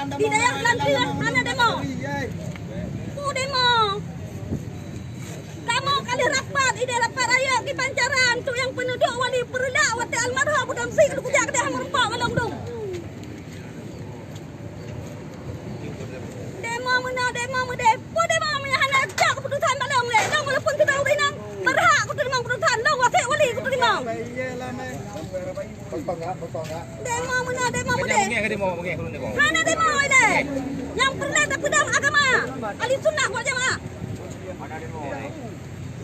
Di daerah Kelantan mana demo? Demo. Kamu kali rapat, ide rapat raya di Pancaran tu yang penduduk wali perla wate almarhum budam sik lu kujak dia merempak malong dong. Demo mana demo punya hana jak keputusan malong le. Dong walaupun kita udah nang berhak aku terima keputusan dong wate wali aku terima. Demo mana demo. Hana demo ile. Yang perla tak pedang agama. Ali sunnah wal jamaah.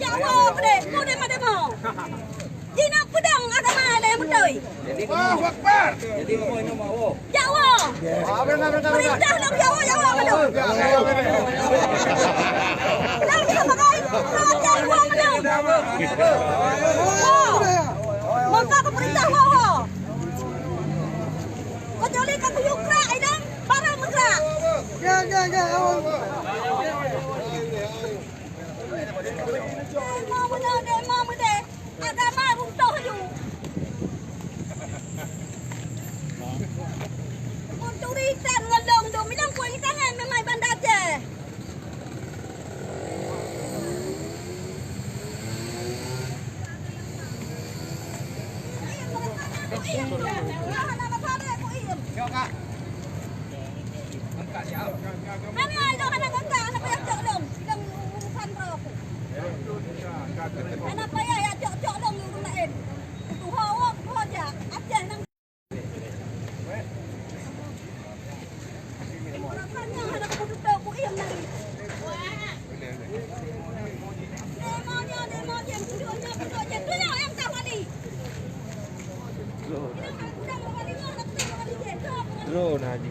Ya Allah, demo. Jina pedang agama ada yang betul. Allahu Akbar. Ya Allah. Perintah nak ya Allah mana? Lang sebagai raja Allah mana? Maka ke perintah Allah. Kecuali kau yukra idang para mesra. Ya. Demo mana agama runtuh ju. Untuk ritan ngelong tu minang kuih tangan memang bandar je. Anak payah ya cok dong yang gunain. Tu hawa aja aceh nang. Rasanya ada keputusan ku iam nang. Demo yang videonya tu yang tak wali. Drone haji.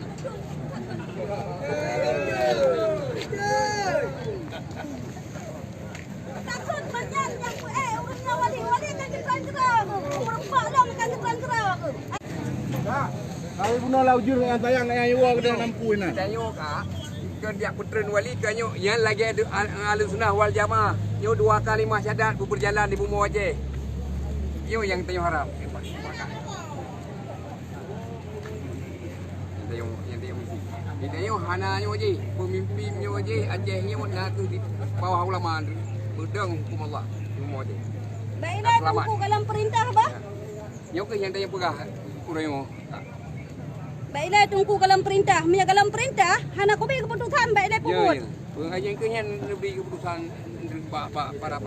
Takut banyak yang urusnya wali kan keran-keran. Merempak dong kan keran-keran. Kalau guna laujur dengan tayang yang yuwa ke dalam nampu ini. Tanya kak, kerja putren wali kanyo yang lagi ada ahli sunnah wal jamaah. Yo 2 kali syahadat berjalan di bumi wajah. Yo yang tanya harap. Kita yo hana nyo je, pemimpin nyo je, Aceh nyo nak di bawah ulama berdeng hukum Allah di bumi wajah. Baiklah tunggu dalam perintah bah. Yo ke yang tanya pegah kurang. Baiklah tunggu dalam perintah. Punya dalam perintah, hana ko bagi keputusan baiklah puput. Ya. Pengajian ke yang lebih keputusan para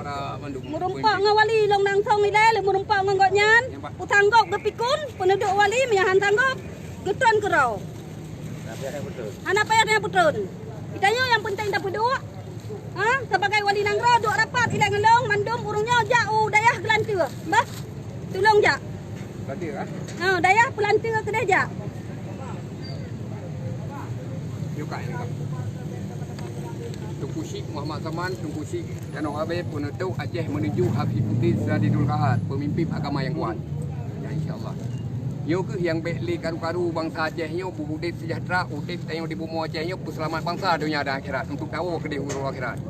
mendukung. Merempak ngawali long nang song ilai le merempak ngangotnyan. Utanggok gepikun penduduk wali menyahan tanggok getun kerau. Hana payarnya betul. Itanya yang penting tak berdua. Sebagai wali nanggro duk rapat ilai ngelong mandum urungnya jauh dayah Kelantan. Bah. Tolong jak. Kelantan ah? Dayah Kelantan kedai jak. Juga ini. Tunku Syekh Muhammad Zaman, Tunku Syekh Danong Habib penutup Aceh menuju Hafizuddin Sadidul Kahar, pemimpin agama yang kuat. Ya insya-Allah. Yo ke yang baikli karu-karu bangsa Aceh nyo budip sejahtera, udip tayong di bumi Aceh nyo selamat bangsa dunia dan akhirat untuk tahu ke di huru akhirat.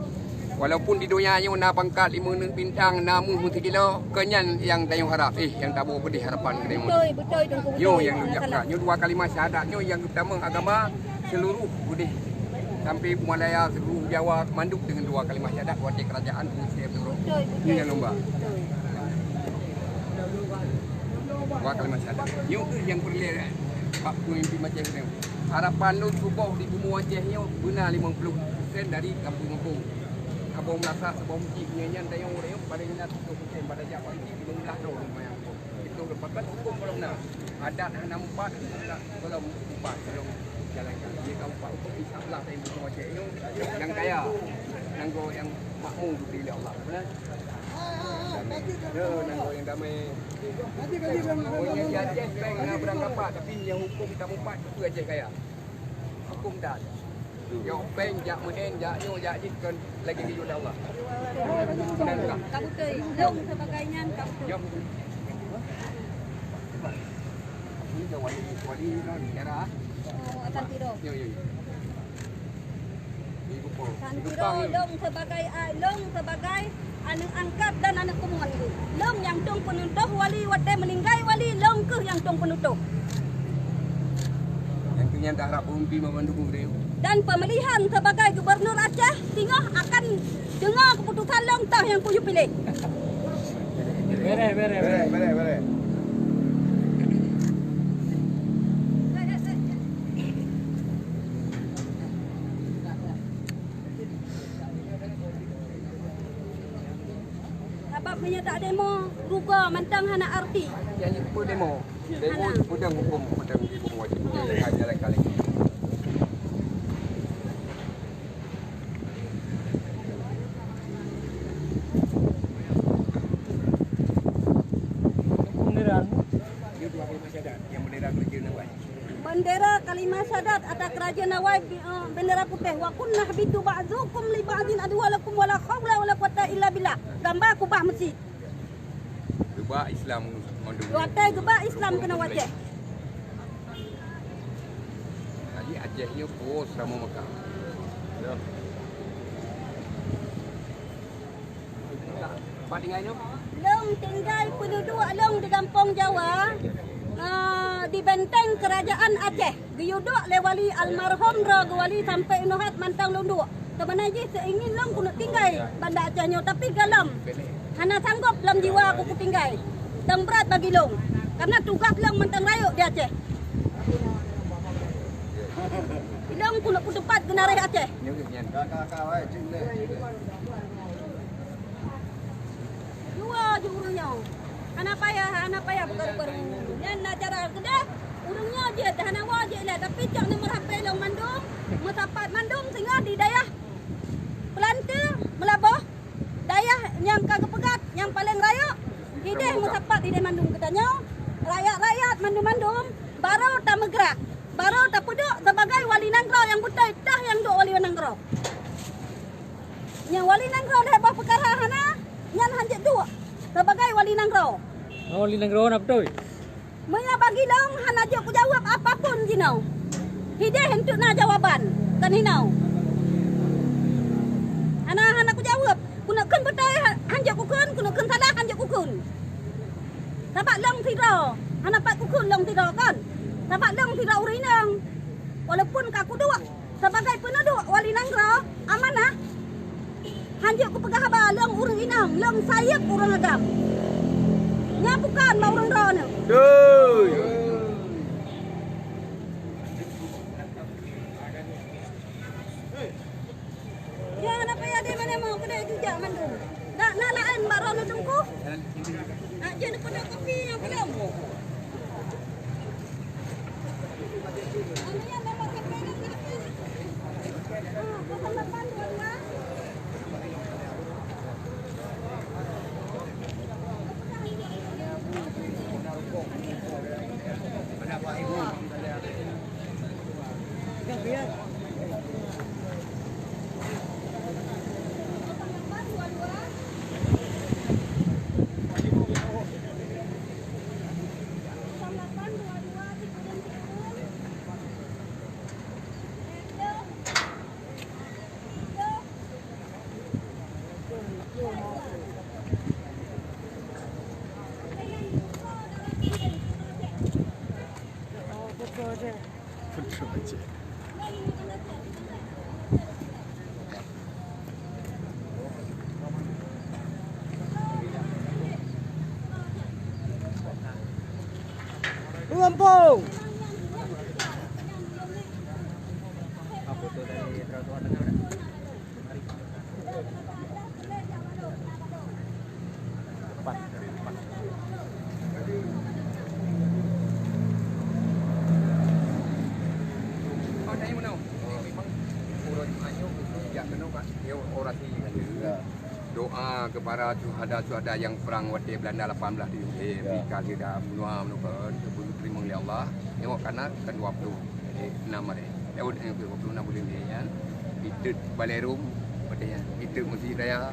Walaupun di dunia nyo na pangkat 5 bintang namun mesti kilo kenyan yang tayong harap yang tak boleh harapan ke demo. Betul Tunku. Yo yang ucapkan nyo 2 kalimat syahadat nyo yang utama agama seluruh budih sampai Malaya seluruh Jawa manduk dengan 2 kalimat syahadat wajib kerajaan Muslim seluruh. Ini yang lomba. 2 kalimat syahadat. Yo yang perlu Pak pemimpin macam ni. Harapan lu subuh di bumi Aceh nyo benar 50% dari kampung-kampung. Kampung Melaka sebab mesti nyanyian tayong orang pada ingat 70% pada jak pagi 15 tahun lumayan. Itu lepas hukum belum nak. Adat hana 4 belum 4 belum jalankan. Dia kau pak hukum insya-Allah saya bumi Aceh nyo yang kaya. Nanggo yang makmur dipilih Allah. Benar? Nanggo yang damai. Pokoknya di Aceh kena beranggapan tapi yang hukum kita 4 itu Aceh kaya. Hukum dah. Yang peng jak mehen jak nyo jak jikkan lagi di yuda Allah. Kabutai, long sebagainya kabutai. Jom. Ini dah wali daerah. Oh, Santiro. Yo. Santiro long sebagai anak angkat dan anak pemandu. Long yang tung penutup wali wate meninggal wali long ke yang tung penutup. Yang ke yang tak harap umpi memandung dia. Dan pemilihan sebagai Gubernur Aceh Tengah akan dengar keputusan long tah yang kuyu pilih. Bere. Sebab menyedak demo ruga mantang hana arti. Yang apa demo? Demo pedang hukum wajib. Jalan kali. Bendera Kalimah Syahadat atau kerajaan Nawai bendera putih wa kunna habitu ba'dzukum li ba'din adwalakum wala haula wala quwata illa billah. Gambar kubah masjid. Gebak Islam mandung. Watai gebak Islam kena wajah. Jadi Acehnya puas sama Mekah. Ya. Pak tinggalnya? Long tinggal penduduk long di kampung Jawa. Di benteng kerajaan Aceh. Giyuduk lewali almarhum Ragwali sampai Nuhat Mantang Lunduk. Sebenarnya seingin long kuno tinggal Banda Acehnya tapi galam. Hana sanggup dalam jiwa aku tinggal. Dan berat bagi long. Karena tugas long Mantang Rayuk di Aceh. Long kuno kutepat genareh Aceh. Dua jurungnya. Hana payah bukan yang nak cara kedah urungnya je dah nak wajib lah tapi cak nomor HP long mandung metapat mandung sehingga di dayah Pelanta Melabah dayah yang kagak pegat yang paling raya hideh metapat hideh mandung katanya rakyat mandum baru tak megrak baru tak peduk sebagai wali Nangrau yang betul dah yang duk wali Nangrau yang wali Nangrau dah bah perkara hana yang hanjat dua sebagai wali Nangrau. Wali Nangrau apa tu? Maya bagi long han aja aku jawab apapun jinau. Hideh hentuk na jawaban kan hinau. Han aku jawab. Kuna kun betul hanjak kukun, kuna kun salah hanjak kukun. Dapat long tiro. Han dapat kukun long tiro kan. Dapat long tiro urinang. Walaupun kaku dua sebagai penduduk wali Nangrau amanah. Hanjak ku pegah ba long urang inang, long sayap urang agam. Nya bukan mau orang Rona. Duh. Ya kenapa ya dia mana mau kena jujak mandung. Nak nalaan Mbak Rona tunggu. Nak je nak penuh kopi yang belum. Amanya nomor HP nak berapa ni? 0822 Lampung. Doa kepada suhada yang perang Wati Belanda 18 di kali dah bunuh menukan terima oleh Allah. Tengok kanan kan 20. Jadi 6 hari. Lewat 26 bulan ni kan. Itu Balerum katanya. Itu Masjid Raya.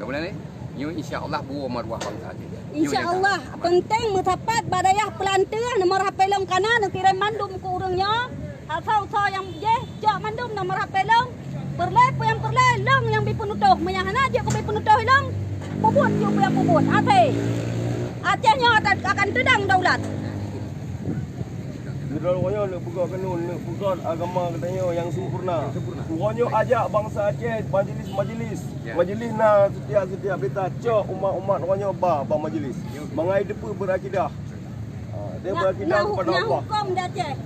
Kemudian ni Nyu insya-Allah buah maruah bangsa ni. Insya-Allah penting metapat badayah pelantar nomor HP long kanan nak kirim mandum ke urangnya. Asal yang je jak mandum nomor HP long. Perlai yang perlai long yang bipenutuh menyahana aja ko bipenutuh long. Puput yo yang puput. Acehnya akan tedang daulat. Jenderal Royo nak pegang kanun, nak pegang agama katanya yang sempurna. Royo ajak bangsa Aceh majlis. Majlis na setiap kita cok umat Royo ba majlis. Mengai depa berakidah. Dia berakidah kepada Allah. Hukum dah Aceh.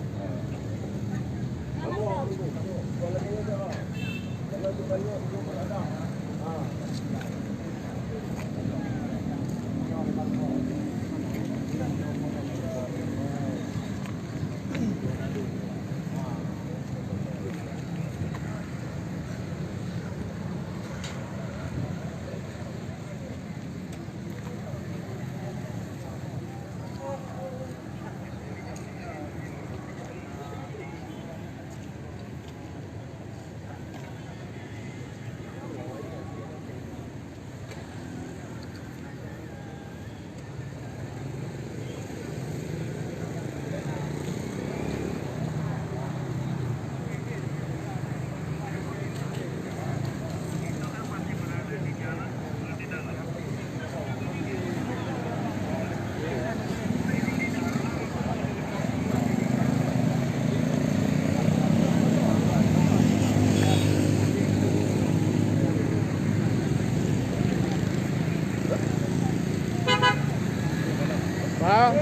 Bang.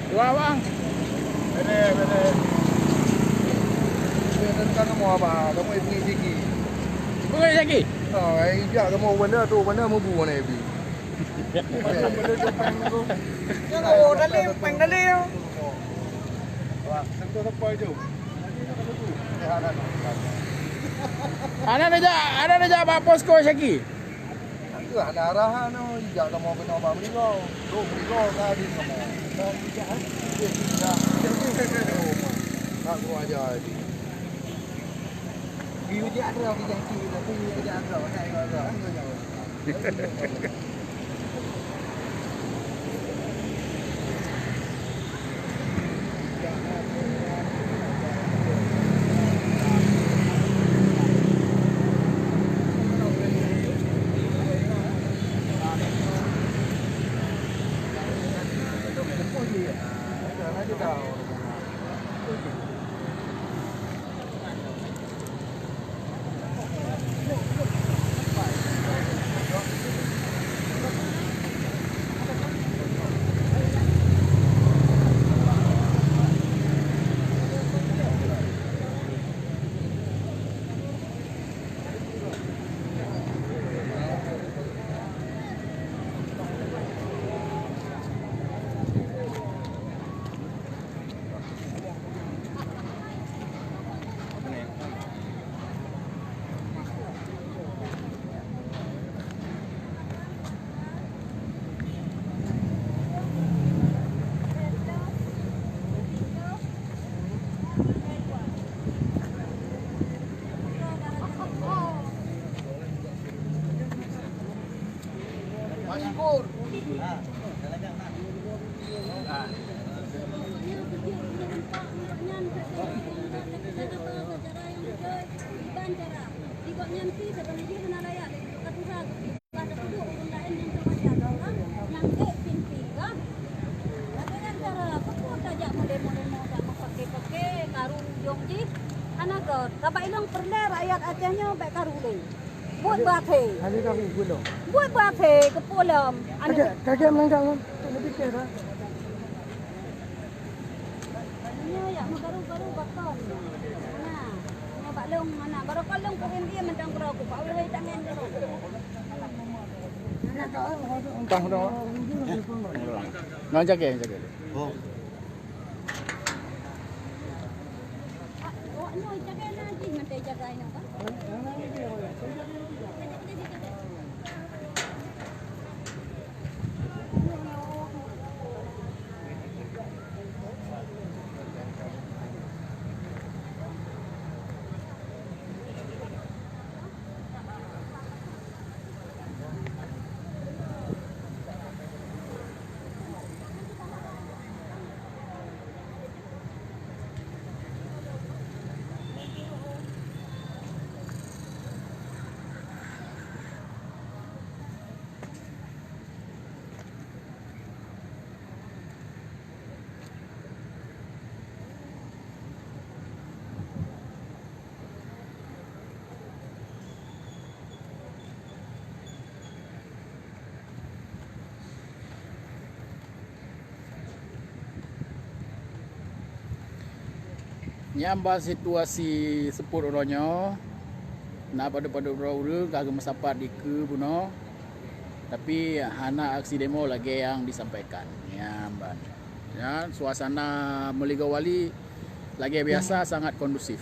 Dua bang. Benar. Kan kamu apa? Kamu ini sikit. Bunga lagi. Oh, iya kamu mana mau buat ni? Pengdali. Sentuh apa itu? Ada aja Pak Posko Syaki. Itu ada arahan no, iya kamu kena apa beli kau? Beli kau tadi kamu. Tak gua aja ini. View dia ada orang yang kiri, view dia ada orang yang ada. Kapak ilang pernah rakyat Acehnya baik karule. Buat bate. Ada kami gulung. Buat bate ke pulam. Kakek melangkah kan? Tak lebih kira. Ini ya baru bakon. Nah, mau baklong mana? Baru kalong ko hindi mendang ko ko. Pa ulah tangan ko. Tang dah. Nak jaga. Oh. Ano jaga na di man tay jaga ina ka? Nyamba situasi seput oronyo. Nak pada ura kagak masapat di ke buno. Tapi hana aksi demo lagi yang disampaikan. Nyamban. Ya, suasana Meligo Wali lagi biasa sangat kondusif.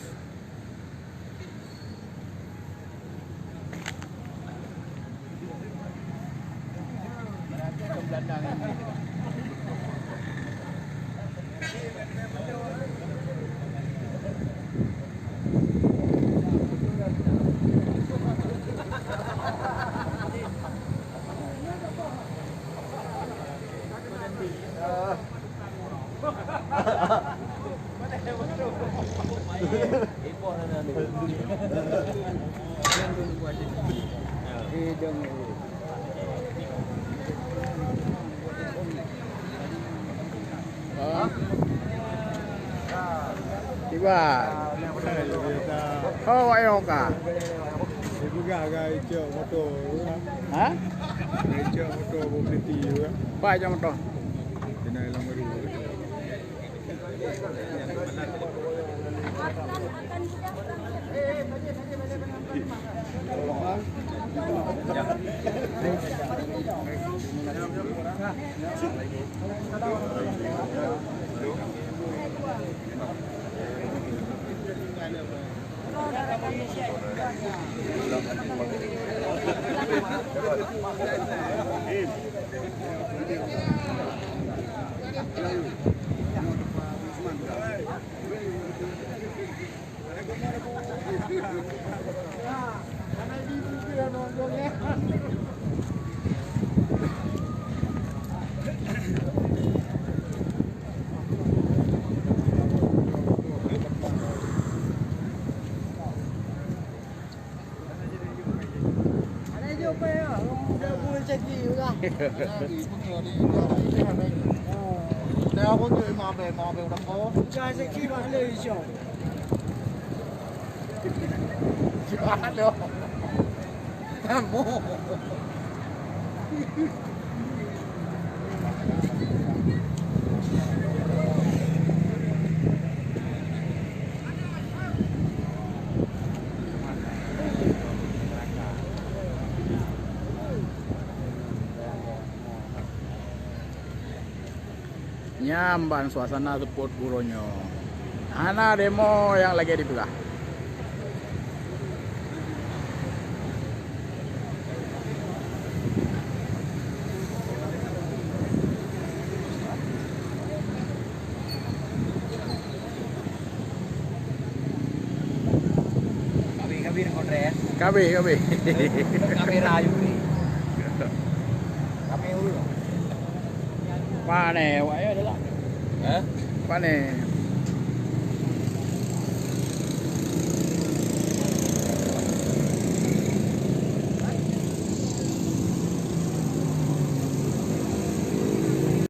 Tiba. Oh, ayo ka. Juga agak hijau motor. Ha? Hijau motor mobility juga. Apa aja motor? Kena hilang baru. Nào có người mà về đám có. Trai sẽ khi bạn lên chồng. Chưa được. Mô. Nyamban suasana seput buronyo. Ana demo yang lagi dibuka. Kami kontres. Kabe. Kami rayu nih. Kami ulu. Pane, wae adalah. Hah? Pane.